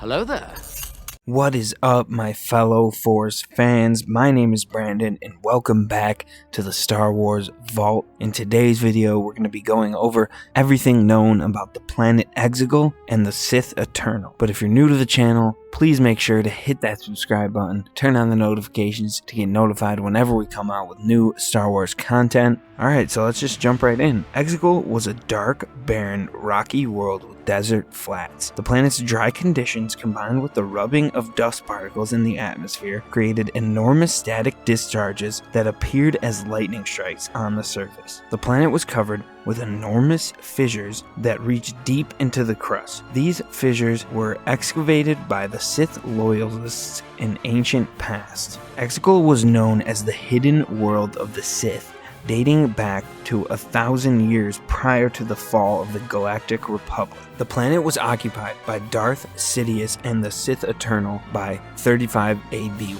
Hello there. What is up, my fellow Force fans? My name is Brandon, and welcome back to the Star Wars Vault. In today's video, we're going to be going over everything known about the planet EXOGOL and the Sith Eternal. But if you're new to the channel, please make sure to hit that subscribe button, turn on the notifications to get notified whenever we come out with new Star Wars content. Alright, so let's just jump right in. EXOGOL was a dark, barren, rocky world with desert flats. The planet's dry conditions combined with the rubbing of dust particles in the atmosphere created enormous static discharges that appeared as lightning strikes on the surface. The planet was covered with enormous fissures that reached deep into the crust. These fissures were excavated by the Sith loyalists in ancient past. EXOGOL was known as the hidden world of the Sith, dating back to 1,000 years prior to the fall of the Galactic Republic. The planet was occupied by Darth Sidious and the Sith Eternal by 35 ABY.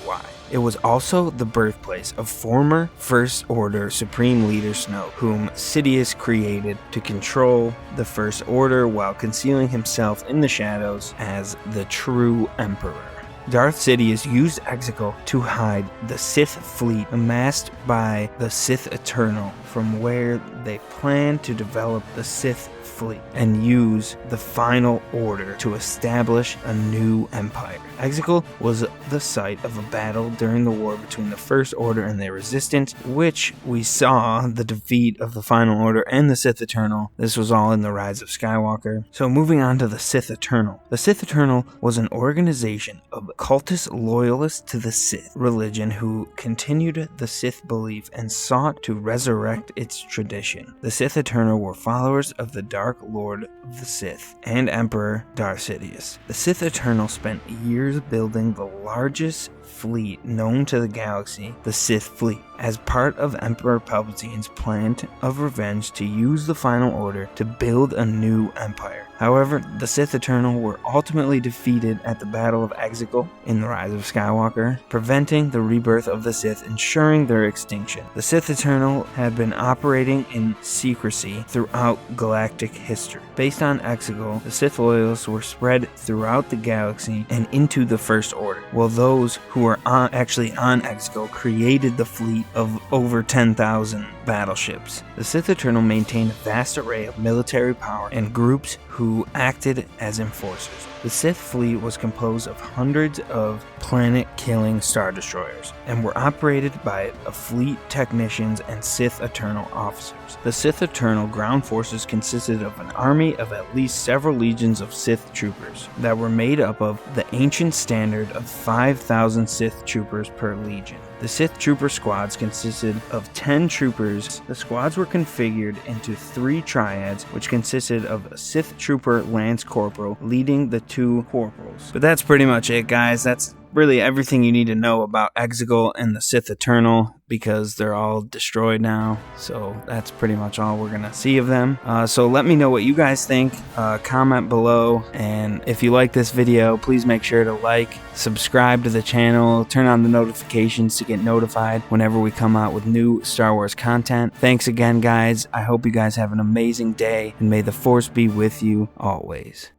It was also the birthplace of former First Order Supreme Leader Snoke, whom Sidious created to control the First Order while concealing himself in the shadows as the true Emperor. Darth Sidious used EXOGOL to hide the Sith fleet amassed by the Sith Eternal from where they planned to develop the Sith fleet and use the Final Order to establish a new empire. EXOGOL was the site of a battle during the war between the First Order and their resistance, which we saw the defeat of the Final Order and the Sith Eternal. This was all in the Rise of Skywalker. So moving on to the Sith Eternal. The Sith Eternal was an organization of cultist loyalists to the Sith religion who continued the Sith belief and sought to resurrect its tradition. The Sith Eternal were followers of the Dark Lord of the Sith and Emperor Darth Sidious. The Sith Eternal spent years building the largest fleet known to the galaxy, the Sith fleet, as part of Emperor Palpatine's plan of revenge to use the Final Order to build a new empire. However, the Sith Eternal were ultimately defeated at the Battle of EXOGOL in the Rise of Skywalker, preventing the rebirth of the Sith, ensuring their extinction. The Sith Eternal had been operating in secrecy throughout galactic history. Based on EXOGOL, the Sith loyalists were spread throughout the galaxy and into the First Order, while those who were actually on EXOGOL created the fleet of over 10,000 battleships. The Sith Eternal maintained a vast array of military power and groups who acted as enforcers. The Sith fleet was composed of hundreds of planet-killing Star Destroyers and were operated by a fleet technicians and Sith Eternal officers. The Sith Eternal ground forces consisted of an army of at least several legions of Sith troopers that were made up of the ancient standard of 5,000 Sith troopers per legion. The Sith Trooper squads consisted of 10 troopers. The squads were configured into 3 triads, which consisted of a Sith Trooper Lance Corporal leading the 2 corporals. But that's pretty much it, guys. That's really everything you need to know about EXOGOL and the Sith Eternal, because they're all destroyed now. So that's pretty much all we're gonna see of them. So let me know what you guys think. Comment below, and if you like this video, please make sure to like, subscribe to the channel, turn on the notifications to get notified whenever we come out with new Star Wars content. Thanks again, guys. I hope you guys have an amazing day, and may the Force be with you always.